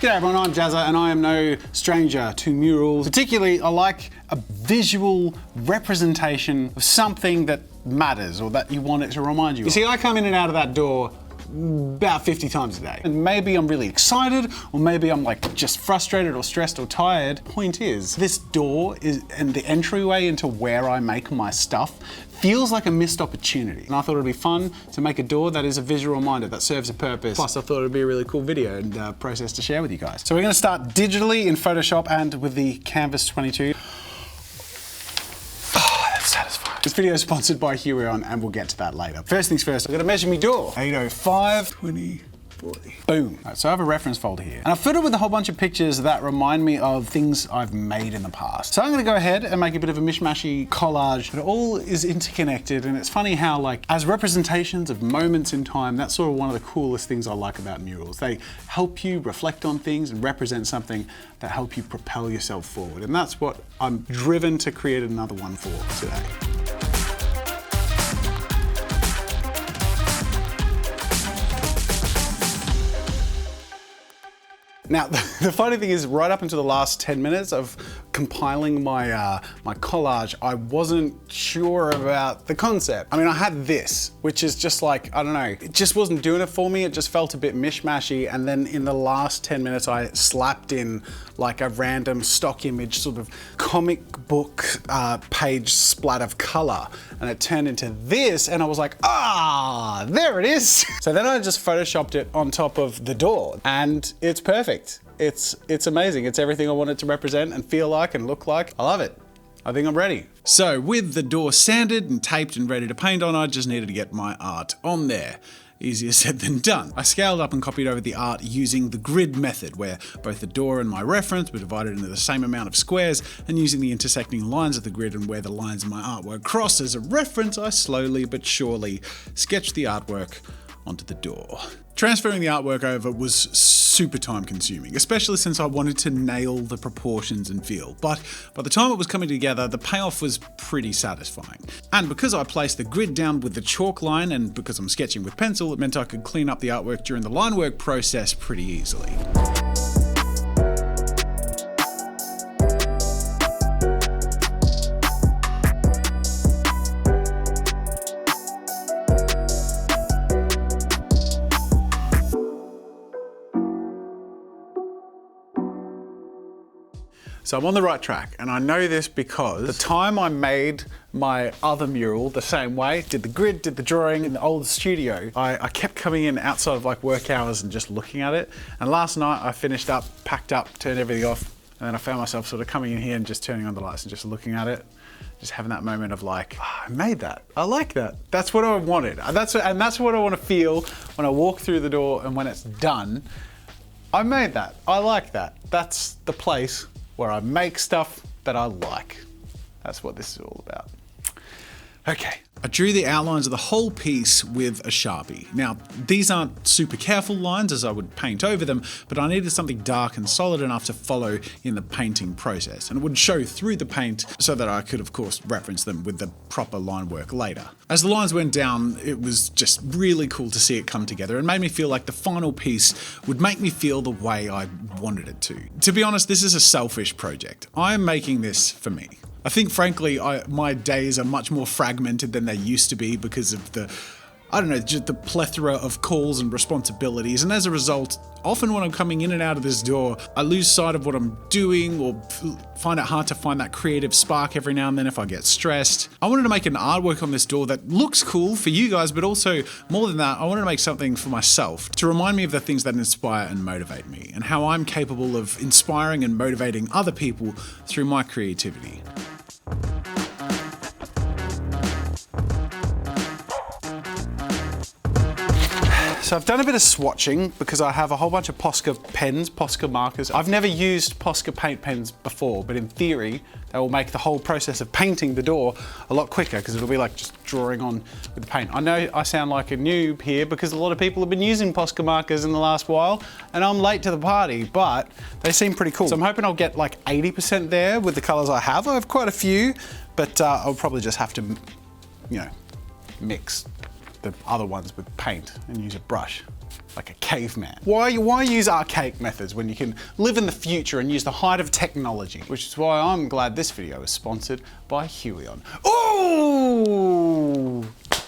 G'day everyone, I'm Jazza and I am no stranger to murals. Particularly, I like a visual representation of something that matters or that you want it to remind you of. You see, I come in and out of that door about 50 times a day. And maybe I'm really excited, or maybe I'm like just frustrated or stressed or tired. Point is, this door and the entryway into where I make my stuff feels like a missed opportunity. And I thought it'd be fun to make a door that is a visual reminder, that serves a purpose. Plus, I thought it'd be a really cool video and process to share with you guys. So we're gonna start digitally in Photoshop and with the Canvas 22. Oh, that's satisfying. This video is sponsored by Huion and we'll get to that later. First things first, I'm gonna measure my door. 805, 20, 40. Boom. Right, so I have a reference folder here. And I've filled it with a whole bunch of pictures that remind me of things I've made in the past. So I'm gonna go ahead and make a bit of a mishmashy collage. It all is interconnected, and it's funny how, like, as representations of moments in time, that's sort of one of the coolest things I like about murals. They help you reflect on things and represent something that help you propel yourself forward. And that's what I'm driven to create another one for today. Now, the funny thing is, right up until the last 10 minutes of compiling my my collage, I wasn't sure about the concept. I mean, I had this, which is just like, I don't know, it just wasn't doing it for me. It just felt a bit mishmashy. And then in the last 10 minutes, I slapped in like a random stock image, sort of comic book page splat of color. And it turned into this, and I was like, ah, there it is. So then I just Photoshopped it on top of the door, and it's perfect. It's amazing. It's everything I want it to represent and feel like and look like. I love it. I think I'm ready. So with the door sanded and taped and ready to paint on, I just needed to get my art on there. Easier said than done. I scaled up and copied over the art using the grid method, where both the door and my reference were divided into the same amount of squares, and using the intersecting lines of the grid and where the lines of my artwork cross as a reference, I slowly but surely sketched the artwork onto the door. Transferring the artwork over was super time consuming, especially since I wanted to nail the proportions and feel. But by the time it was coming together, the payoff was pretty satisfying. And because I placed the grid down with the chalk line, and because I'm sketching with pencil, it meant I could clean up the artwork during the line work process pretty easily. So I'm on the right track, and I know this because the time I made my other mural the same way, did the grid, did the drawing in the old studio, I kept coming in outside of like work hours and just looking at it. And last night I finished up, packed up, turned everything off, and then I found myself sort of coming in here and just turning on the lights and just looking at it. Just having that moment of like, oh, I made that. I like that. That's what I wanted. That's what I want to feel when I walk through the door, and when it's done, I made that. I like that. That's the place where I make stuff that I like. That's what this is all about. Okay. I drew the outlines of the whole piece with a Sharpie. Now, these aren't super careful lines as I would paint over them, but I needed something dark and solid enough to follow in the painting process, and it would show through the paint so that I could, of course, reference them with the proper line work later. As the lines went down, it was just really cool to see it come together and made me feel like the final piece would make me feel the way I wanted it to. To be honest, this is a selfish project. I am making this for me. I think, frankly, my days are much more fragmented than they used to be because of the, I don't know, just the plethora of calls and responsibilities. And as a result, often when I'm coming in and out of this door, I lose sight of what I'm doing, or find it hard to find that creative spark every now and then if I get stressed. I wanted to make an artwork on this door that looks cool for you guys, but also, more than that, I wanted to make something for myself to remind me of the things that inspire and motivate me, and how I'm capable of inspiring and motivating other people through my creativity. So I've done a bit of swatching because I have a whole bunch of Posca pens, Posca markers. I've never used Posca paint pens before, but in theory, they will make the whole process of painting the door a lot quicker because it'll be like just drawing on with the paint. I know I sound like a noob here because a lot of people have been using Posca markers in the last while, and I'm late to the party, but they seem pretty cool. So I'm hoping I'll get like 80% there with the colors I have. I have quite a few, but I'll probably just have to, you know, mix the other ones with paint and use a brush. like a caveman. Why use archaic methods when you can live in the future and use the height of technology? Which is why I'm glad this video is sponsored by Huion. Ooh!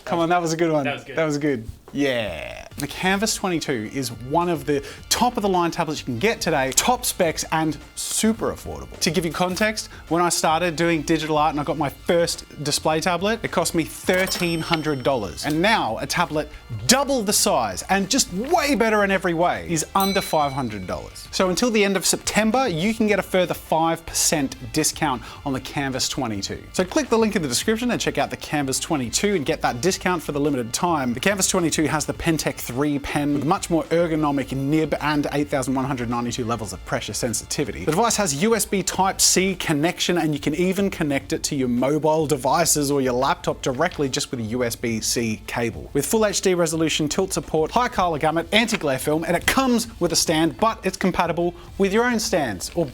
Come on, that was a good one. That was good. Yeah. The Canvas 22 is one of the top of the line tablets you can get today, top specs and super affordable. To give you context, when I started doing digital art and I got my first display tablet, it cost me $1,300. And now a tablet double the size and just way better in every way is under $500. So until the end of September, you can get a further 5% discount on the Canvas 22. So click the link in the description and check out the Canvas 22 and get that discount for the limited time. The Canvas 22 has the Pentec 3 pen with much more ergonomic nib and 8,192 levels of pressure sensitivity. The device has USB Type-C connection and you can even connect it to your mobile devices or your laptop directly just with a USB-C cable. With full HD resolution, tilt support, high color gamut, anti-glare film, and it comes with a stand, but it's compatible with your own stands or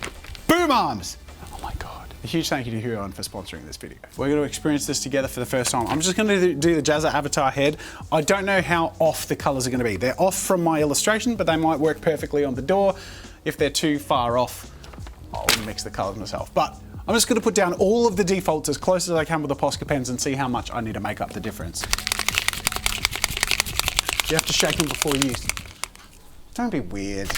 boom arms. Oh my God. A huge thank you to Huion for sponsoring this video. We're going to experience this together for the first time. I'm just going to do the Jazza avatar head. I don't know how off the colors are going to be. They're off from my illustration, but they might work perfectly on the door. If they're too far off, I'll mix the colors myself. But I'm just going to put down all of the defaults as close as I can with the Posca pens and see how much I need to make up the difference. You have to shake them before you use them. Don't be weird.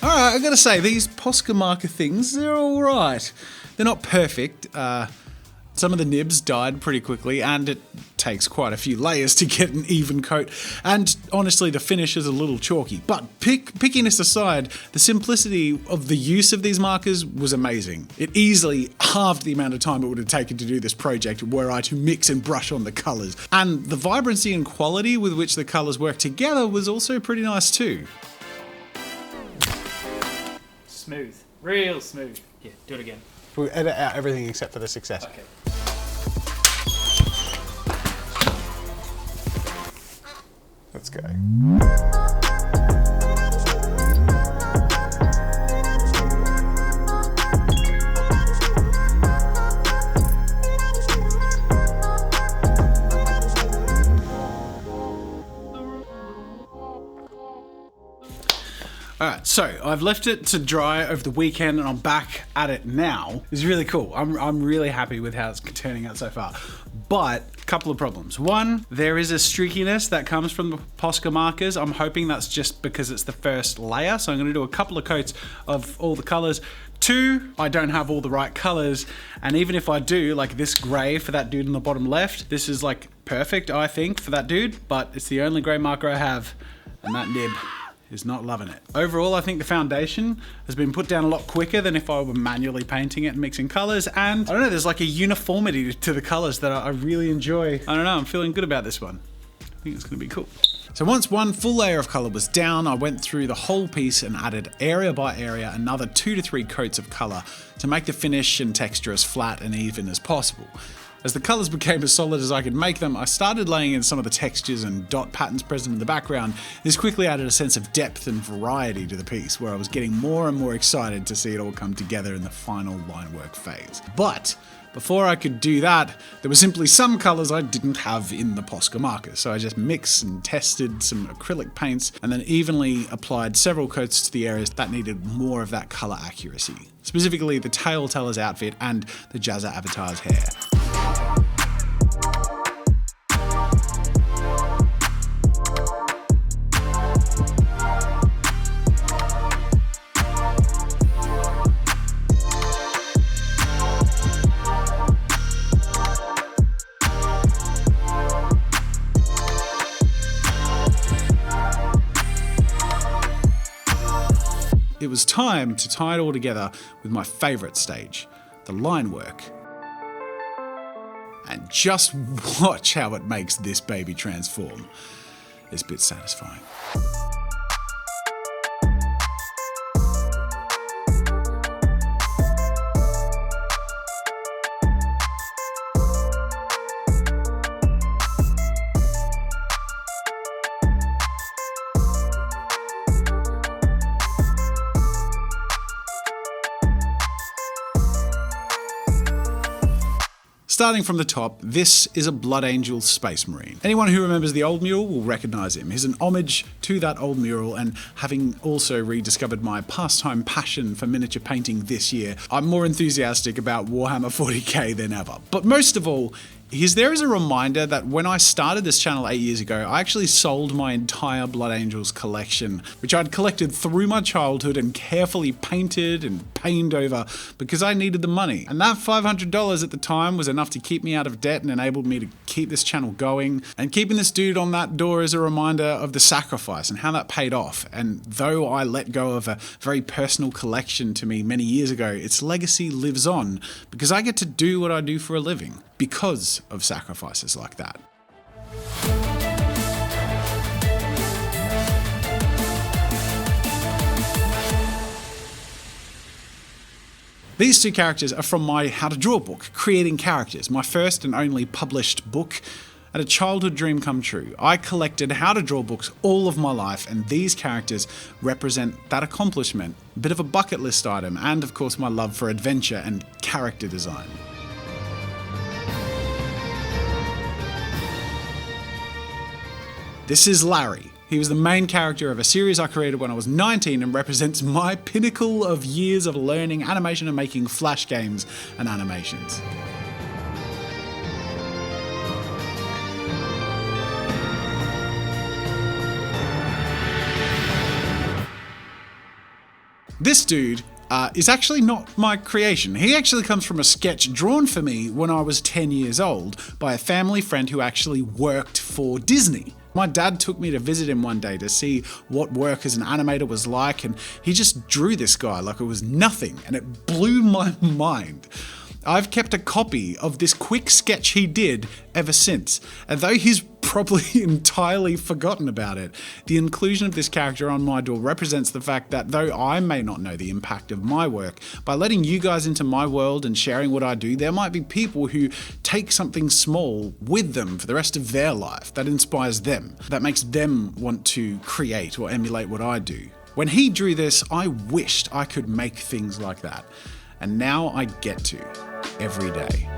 Alright, I gotta say, these Posca marker things, they're alright. They're not perfect. Some of the nibs died pretty quickly, and it takes quite a few layers to get an even coat. And honestly, the finish is a little chalky. But pickiness aside, the simplicity of the use of these markers was amazing. It easily halved the amount of time it would have taken to do this project were I to mix and brush on the colors. And the vibrancy and quality with which the colors work together was also pretty nice too. Smooth. Real smooth. Yeah, do it again. We'll edit out everything except for the success. Okay. Let's go. Alright, so I've left it to dry over the weekend and I'm back at it now. It's really cool. I'm really happy with how it's turning out so far. But a couple of problems. One, there is a streakiness that comes from the Posca markers. I'm hoping that's just because it's the first layer. So I'm going to do a couple of coats of all the colors. Two, I don't have all the right colors. And even if I do, like this gray for that dude in the bottom left, this is like perfect, I think, for that dude, but it's the only gray marker I have, and that nib is not loving it. Overall, I think the foundation has been put down a lot quicker than if I were manually painting it and mixing colors. And I don't know, there's like a uniformity to the colors that I really enjoy. I don't know, I'm feeling good about this one. I think it's gonna be cool. So once one full layer of color was down, I went through the whole piece and added area by area another 2 to 3 coats of color to make the finish and texture as flat and even as possible. As the colors became as solid as I could make them, I started laying in some of the textures and dot patterns present in the background. This quickly added a sense of depth and variety to the piece, where I was getting more and more excited to see it all come together in the final line work phase. But before I could do that, there were simply some colors I didn't have in the Posca markers, so I just mixed and tested some acrylic paints and then evenly applied several coats to the areas that needed more of that color accuracy, specifically the Tale Teller's outfit and the Jazza avatar's hair. It was time to tie it all together with my favourite stage, the line work. And just watch how it makes this baby transform. It's a bit satisfying. Starting from the top, this is a Blood Angel Space Marine. Anyone who remembers the old mural will recognise him. He's an homage to that old mural, and having also rediscovered my pastime passion for miniature painting this year, I'm more enthusiastic about Warhammer 40k than ever. But most of all, he's there as a reminder that when I started this channel 8 years ago, I actually sold my entire Blood Angels collection, which I'd collected through my childhood and carefully painted and painted over because I needed the money. And that $500 at the time was enough to keep me out of debt and enabled me to keep this channel going. And keeping this dude on that door is a reminder of the sacrifice and how that paid off. And though I let go of a very personal collection to me many years ago, its legacy lives on because I get to do what I do for a living because of sacrifices like that. These two characters are from my How to Draw book, Creating Characters, my first and only published book, and a childhood dream come true. I collected How to Draw books all of my life, and these characters represent that accomplishment, a bit of a bucket list item, and of course my love for adventure and character design. This is Larry. He was the main character of a series I created when I was 19 and represents my pinnacle of years of learning animation and making flash games and animations. This dude is actually not my creation. He actually comes from a sketch drawn for me when I was 10 years old by a family friend who actually worked for Disney. My dad took me to visit him one day to see what work as an animator was like, and he just drew this guy like it was nothing, and it blew my mind. I've kept a copy of this quick sketch he did ever since, and though he's probably entirely forgotten about it, the inclusion of this character on my door represents the fact that though I may not know the impact of my work, by letting you guys into my world and sharing what I do, there might be people who take something small with them for the rest of their life that inspires them, that makes them want to create or emulate what I do. When he drew this, I wished I could make things like that, and now I get to every day.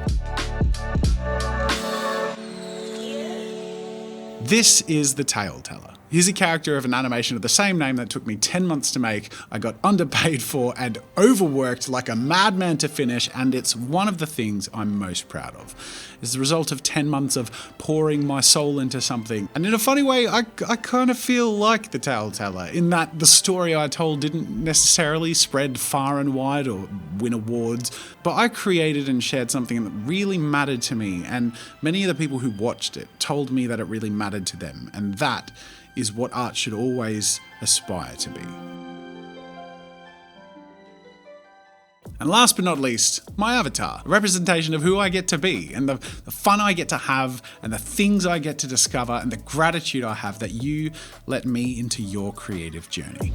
This is the Tale Teller. He's a character of an animation of the same name that took me 10 months to make, I got underpaid for and overworked like a madman to finish, and it's one of the things I'm most proud of. It's the result of 10 months of pouring my soul into something. And in a funny way, I kind of feel like the Tale Teller, in that the story I told didn't necessarily spread far and wide or win awards, but I created and shared something that really mattered to me, and many of the people who watched it told me that it really mattered to them, and that is what art should always aspire to be. And last but not least, my avatar, a representation of who I get to be and the fun I get to have and the things I get to discover and the gratitude I have that you let me into your creative journey.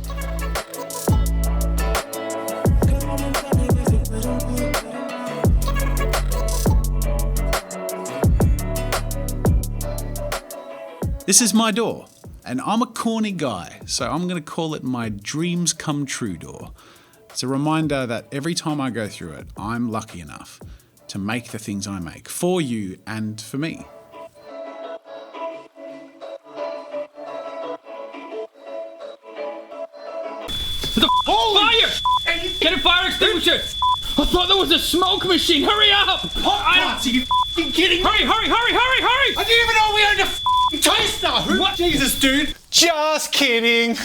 This is my door. And I'm a corny guy, so I'm going to call it my dreams come true door. It's a reminder that every time I go through it, I'm lucky enough to make the things I make for you and for me. Fire! Get a fire extinguisher! I thought there was a smoke machine. Hurry up! Are you f***ing kidding me? Hurry! I didn't even know we owned a f***ing toaster! What? Jesus, dude! Just kidding.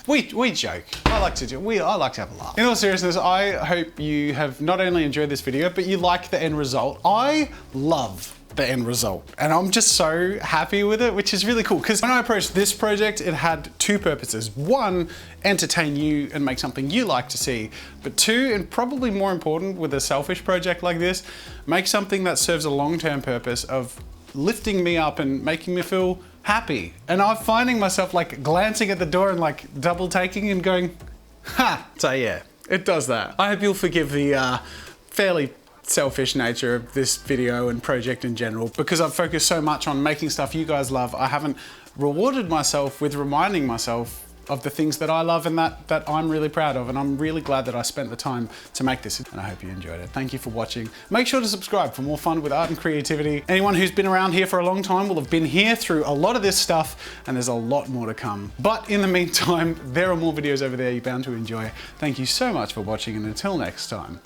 we joke. I like to have a laugh. In all seriousness, I hope you have not only enjoyed this video, but you like the end result. I love the end result, and I'm just so happy with it, which is really cool, because when I approached this project, it had two purposes. One, entertain you and make something you like to see, but two, and probably more important with a selfish project like this, make something that serves a long-term purpose of lifting me up and making me feel happy. And I'm finding myself like glancing at the door and like double taking and going, ha, so yeah, it does that. I hope you'll forgive the fairly selfish nature of this video and project in general, because I've focused so much on making stuff you guys love. I haven't rewarded myself with reminding myself of the things that I love and that I'm really proud of. And I'm really glad that I spent the time to make this. And I hope you enjoyed it. Thank you for watching. Make sure to subscribe for more fun with art and creativity. Anyone who's been around here for a long time will have been here through a lot of this stuff, and there's a lot more to come. But in the meantime, there are more videos over there you're bound to enjoy. Thank you so much for watching, and until next time,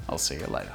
I'll see you later.